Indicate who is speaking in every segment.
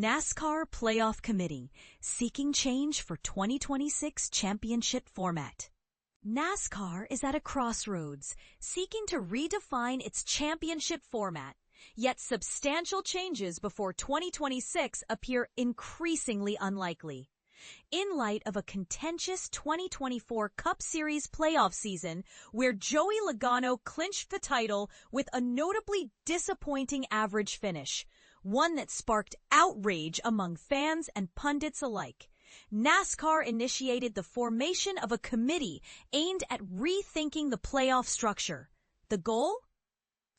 Speaker 1: NASCAR Playoff Committee, seeking change for 2026 championship format. NASCAR is at a crossroads, seeking to redefine its championship format. Yet substantial changes before 2026 appear increasingly unlikely. In light of a contentious 2024 Cup Series playoff season where Joey Logano clinched the title with a notably disappointing average finish, one that sparked outrage among fans and pundits alike, NASCAR initiated the formation of a committee aimed at rethinking the playoff structure. The goal?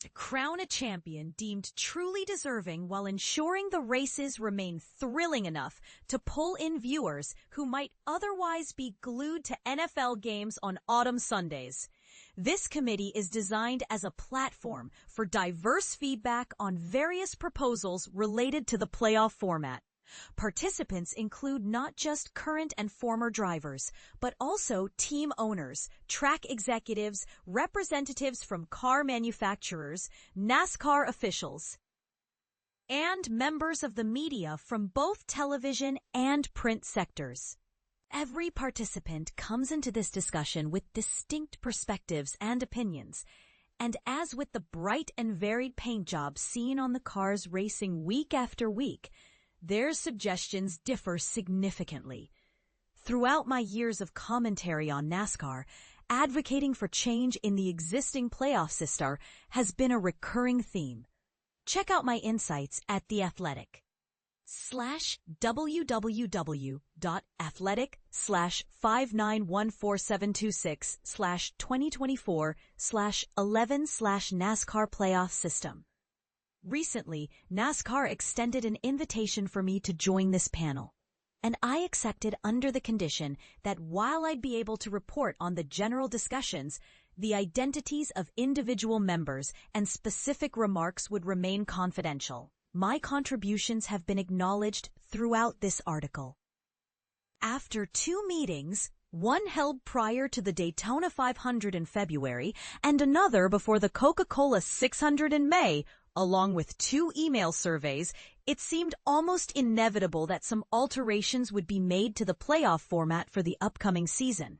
Speaker 1: To crown a champion deemed truly deserving while ensuring the races remain thrilling enough to pull in viewers who might otherwise be glued to NFL games on autumn Sundays. This committee is designed as a platform for diverse feedback on various proposals related to the playoff format. Participants include not just current and former drivers, but also team owners, track executives, representatives from car manufacturers, NASCAR officials, and members of the media from both television and print sectors. Every participant comes into this discussion with distinct perspectives and opinions, and as with the bright and varied paint jobs seen on the cars racing week after week, their suggestions differ significantly. Throughout my years of commentary on NASCAR, advocating for change in the existing playoff system has been a recurring theme. Check out my insights at The Athletic. /www.athletic/59147226/2024/11/NASCAR playoff system. Recently, NASCAR extended an invitation for me to join this panel, and I accepted under the condition that while I'd be able to report on the general discussions, the identities of individual members and specific remarks would remain confidential. My contributions have been acknowledged throughout this article. After 2 meetings, one held prior to the Daytona 500 in February and another before the Coca-Cola 600 in May, along with 2 email surveys, it seemed almost inevitable that some alterations would be made to the playoff format for the upcoming season.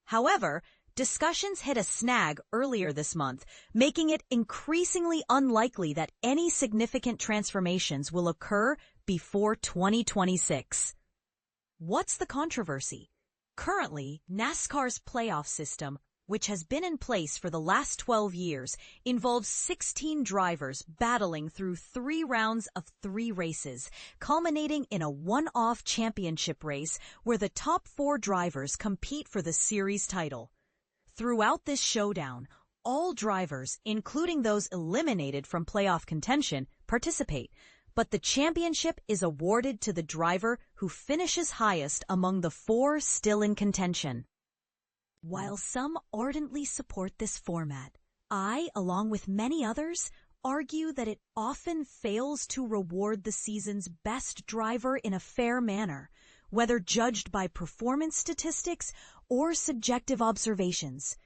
Speaker 1: However, discussions hit a snag earlier this month, making it increasingly unlikely that any significant transformations will occur before 2026. What's the controversy? Currently, NASCAR's playoff system, which has been in place for the last 12 years, involves 16 drivers battling through 3 rounds of 3 races, culminating in a one-off championship race where the top 4 drivers compete for the series title. Throughout this showdown, all drivers, including those eliminated from playoff contention, participate, but the championship is awarded to the driver who finishes highest among the 4 still in contention. While some ardently support this format, I, along with many others, argue that it often fails to reward the season's best driver in a fair manner, whether judged by performance statistics or subjective observations.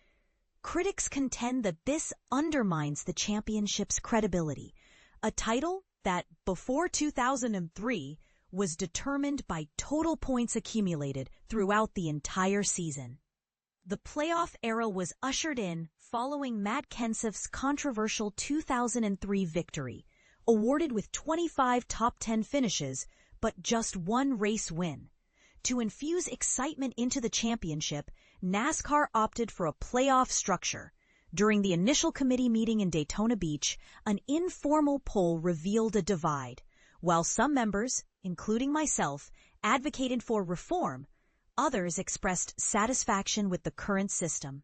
Speaker 1: Critics contend that this undermines the championship's credibility, a title that, before 2003, was determined by total points accumulated throughout the entire season. The playoff era was ushered in following Matt Kenseth's controversial 2003 victory, awarded with 25 top 10 finishes, but just 1 race win. To infuse excitement into the championship, NASCAR opted for a playoff structure. During the initial committee meeting in Daytona Beach, an informal poll revealed a divide. While some members, including myself, advocated for reform, others expressed satisfaction with the current system.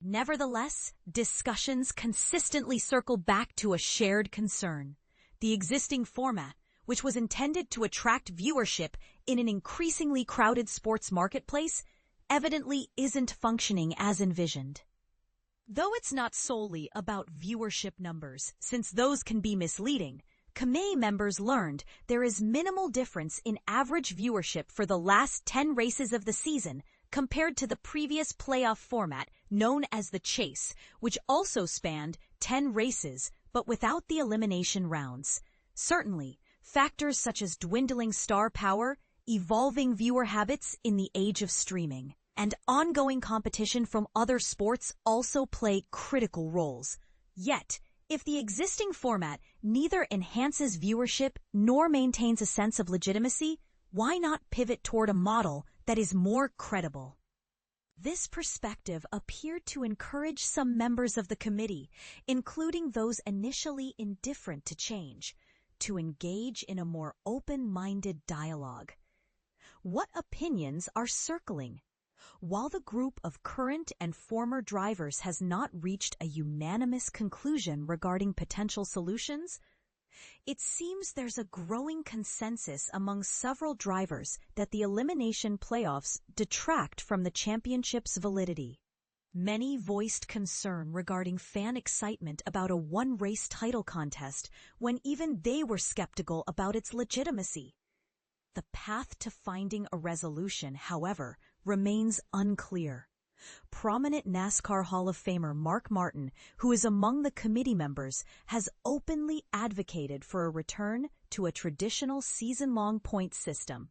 Speaker 1: Nevertheless, discussions consistently circle back to a shared concern. The existing format, which was intended to attract viewership in an increasingly crowded sports marketplace, evidently isn't functioning as envisioned. Though it's not solely about viewership numbers, since those can be misleading, committee members learned there is minimal difference in average viewership for the last 10 races of the season compared to the previous playoff format known as the Chase, which also spanned 10 races but without the elimination rounds. Certainly, Factors such as dwindling star power, evolving viewer habits in the age of streaming, and ongoing competition from other sports also play critical roles. Yet, if the existing format neither enhances viewership nor maintains a sense of legitimacy, why not pivot toward a model that is more credible? This perspective appeared to encourage some members of the committee, including those initially indifferent to change, to engage in a more open-minded dialogue. What opinions are circling? While the group of current and former drivers has not reached a unanimous conclusion regarding potential solutions, it seems there's a growing consensus among several drivers that the elimination playoffs detract from the championship's validity. Many voiced concern regarding fan excitement about a one-race title contest when even they were skeptical about its legitimacy. The path to finding a resolution, however, remains unclear. Prominent NASCAR Hall of Famer Mark Martin, who is among the committee members, has openly advocated for a return to a traditional season-long points system.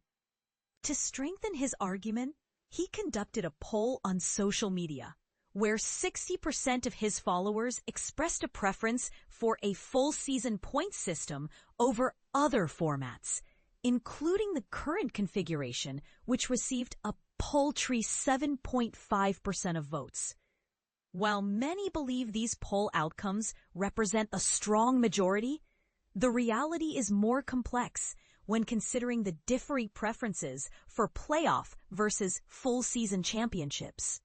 Speaker 1: To strengthen his argument, he conducted a poll on social media, where 60% of his followers expressed a preference for a full-season points system over other formats, including the current configuration, which received a paltry 7.5% of votes. While many believe these poll outcomes represent a strong majority, the reality is more complex when considering the differing preferences for playoff versus full-season championships.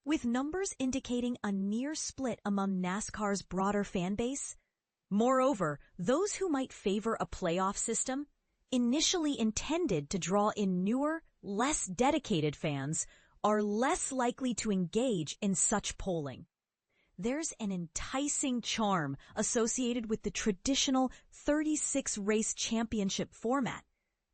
Speaker 1: With numbers indicating a near split among NASCAR's broader fan base, moreover, those who might favor a playoff system, initially intended to draw in newer, less dedicated fans, are less likely to engage in such polling. There's an enticing charm associated with the traditional 36-race championship format,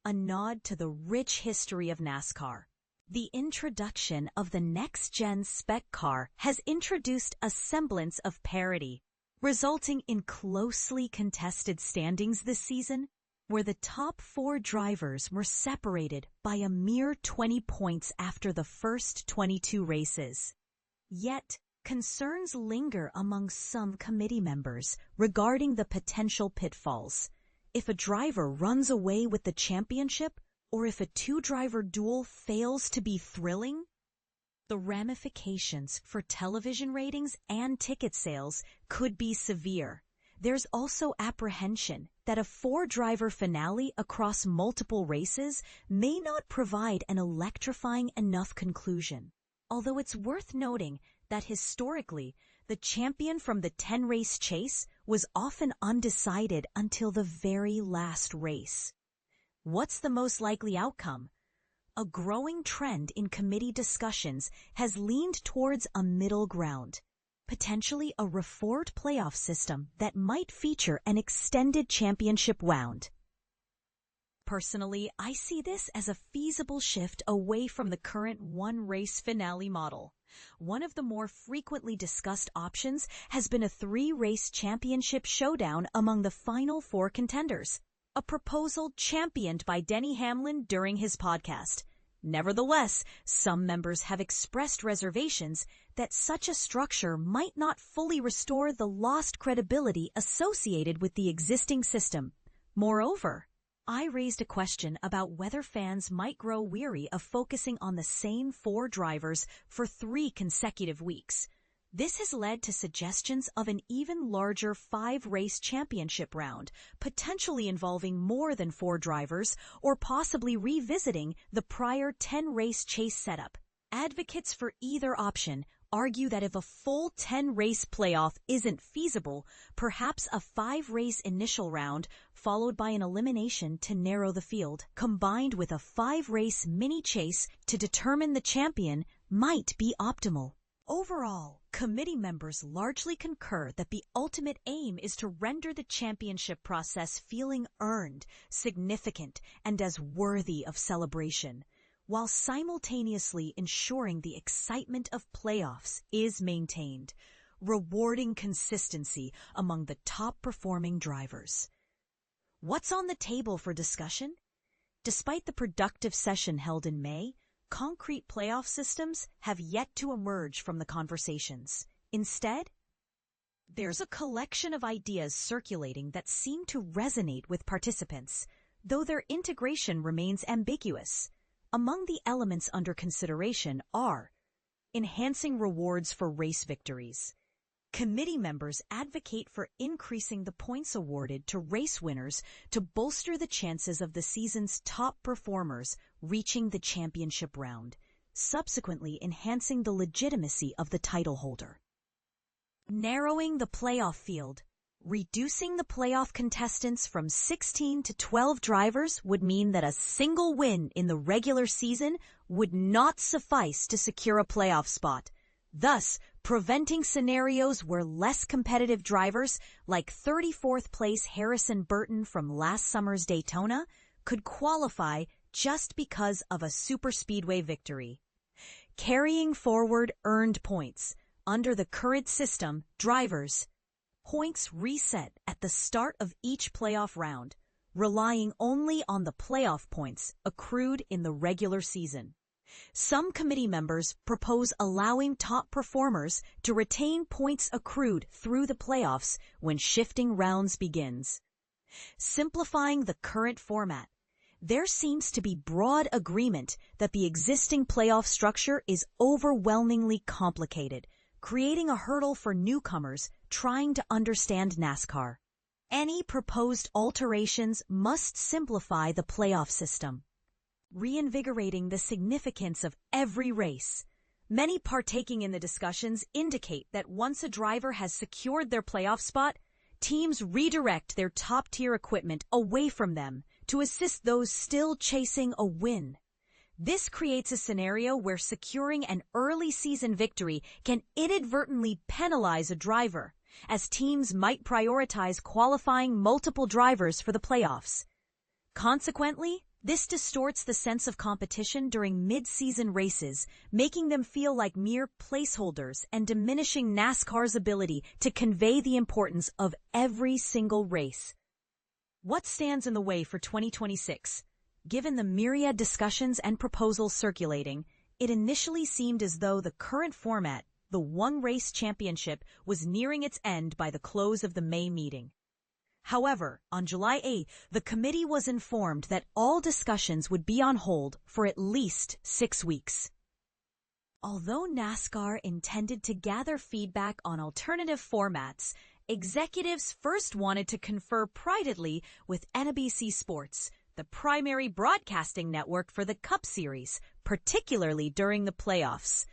Speaker 1: a nod to the rich history of NASCAR. The introduction of the next-gen spec car has introduced a semblance of parity, resulting in closely contested standings this season, where the top 4 drivers were separated by a mere 20 points after the first 22 races. Yet, concerns linger among some committee members regarding the potential pitfalls. If a driver runs away with the championship, or if a 2-driver duel fails to be thrilling, the ramifications for television ratings and ticket sales could be severe. There's also apprehension that a 4-driver finale across multiple races may not provide an electrifying enough conclusion. Although it's worth noting that historically, the champion from the 10-race chase was often undecided until the very last race. What's the most likely outcome? A growing trend in committee discussions has leaned towards a middle ground, potentially a reformed playoff system that might feature an extended championship round. Personally, I see this as a feasible shift away from the current one-race finale model. One of the more frequently discussed options has been a 3-race championship showdown among the final 4 contenders, a proposal championed by Denny Hamlin during his podcast. Nevertheless, some members have expressed reservations that such a structure might not fully restore the lost credibility associated with the existing system. Moreover, I raised a question about whether fans might grow weary of focusing on the same 4 drivers for 3 consecutive weeks. This has led to suggestions of an even larger 5-race championship round, potentially involving more than 4 drivers, or possibly revisiting the prior 10-race chase setup. Advocates for either option argue that if a full 10-race playoff isn't feasible, perhaps a 5-race initial round, followed by an elimination to narrow the field, combined with a 5-race mini-chase to determine the champion, might be optimal. Overall, committee members largely concur that the ultimate aim is to render the championship process feeling earned, significant, and as worthy of celebration, while simultaneously ensuring the excitement of playoffs is maintained, rewarding consistency among the top-performing drivers. What's on the table for discussion? Despite the productive session held in May, concrete playoff systems have yet to emerge from the conversations. Instead, there's a collection of ideas circulating that seem to resonate with participants, though their integration remains ambiguous. Among the elements under consideration are enhancing rewards for race victories. Committee members advocate for increasing the points awarded to race winners to bolster the chances of the season's top performers reaching the championship round, subsequently enhancing the legitimacy of the title holder. Narrowing the playoff field. Reducing the playoff contestants from 16 to 12 drivers would mean that a single win in the regular season would not suffice to secure a playoff spot, thus preventing scenarios where less competitive drivers, like 34th place Harrison Burton from last summer's Daytona, could qualify just because of a superspeedway victory. Carrying forward earned points. Under the current system, drivers' points reset at the start of each playoff round, relying only on the playoff points accrued in the regular season. Some committee members propose allowing top performers to retain points accrued through the playoffs when shifting rounds begins. Simplifying the current format. There seems to be broad agreement that the existing playoff structure is overwhelmingly complicated, creating a hurdle for newcomers trying to understand NASCAR. Any proposed alterations must simplify the playoff system. Reinvigorating the significance of every race. Many partaking in the discussions indicate that once a driver has secured their playoff spot, teams redirect their top-tier equipment away from them to assist those still chasing a win. This creates a scenario where securing an early season victory can inadvertently penalize a driver, as teams might prioritize qualifying multiple drivers for the playoffs. Consequently, this distorts the sense of competition during mid-season races, making them feel like mere placeholders and diminishing NASCAR's ability to convey the importance of every single race. What stands in the way for 2026? Given the myriad discussions and proposals circulating, it initially seemed as though the current format, the one-race championship, was nearing its end by the close of the May meeting. However, on July 8th, the committee was informed that all discussions would be on hold for at least 6 weeks. Although NASCAR intended to gather feedback on alternative formats, executives first wanted to confer privately with NBC Sports, the primary broadcasting network for the Cup Series, particularly during the playoffs.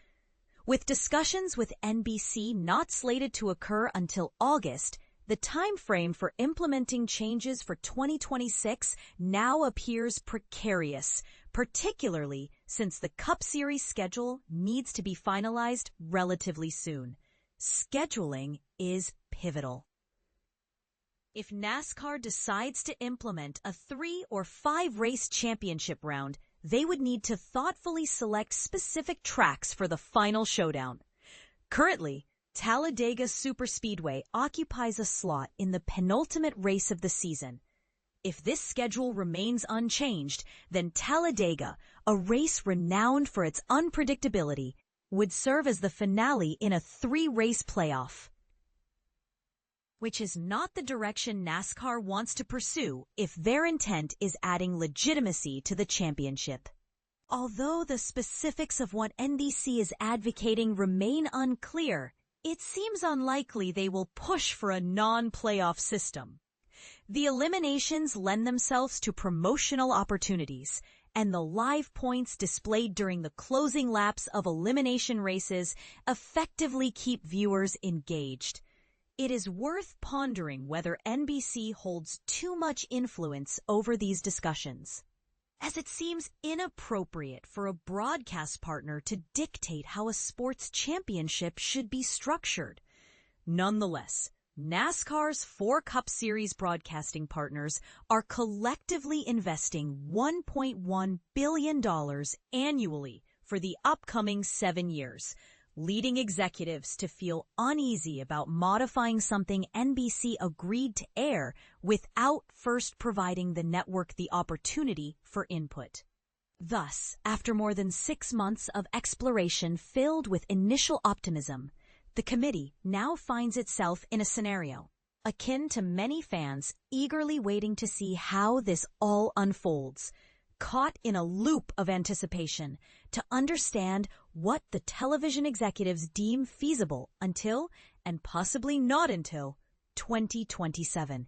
Speaker 1: With discussions with NBC not slated to occur until August, the time frame for implementing changes for 2026 now appears precarious, particularly since the Cup Series schedule needs to be finalized relatively soon. Scheduling is pivotal. If NASCAR decides to implement a 3 or 5 race championship round, they would need to thoughtfully select specific tracks for the final showdown. Currently, Talladega Superspeedway occupies a slot in the penultimate race of the season. If this schedule remains unchanged, then Talladega, a race renowned for its unpredictability, would serve as the finale in a 3-race playoff, which is not the direction NASCAR wants to pursue if their intent is adding legitimacy to the championship. Although the specifics of what NBC is advocating remain unclear, it seems unlikely they will push for a non-playoff system. The eliminations lend themselves to promotional opportunities, and the live points displayed during the closing laps of elimination races effectively keep viewers engaged. It is worth pondering whether NBC holds too much influence over these discussions, as it seems inappropriate for a broadcast partner to dictate how a sports championship should be structured. Nonetheless, NASCAR's 4 Cup Series broadcasting partners are collectively investing $1.1 billion annually for the upcoming 7 years, leading executives to feel uneasy about modifying something NBC agreed to air without first providing the network the opportunity for input. Thus, after more than 6 months of exploration filled with initial optimism, the committee now finds itself in a scenario akin to many fans eagerly waiting to see how this all unfolds, caught in a loop of anticipation to understand what the television executives deem feasible until, and possibly not until, 2027.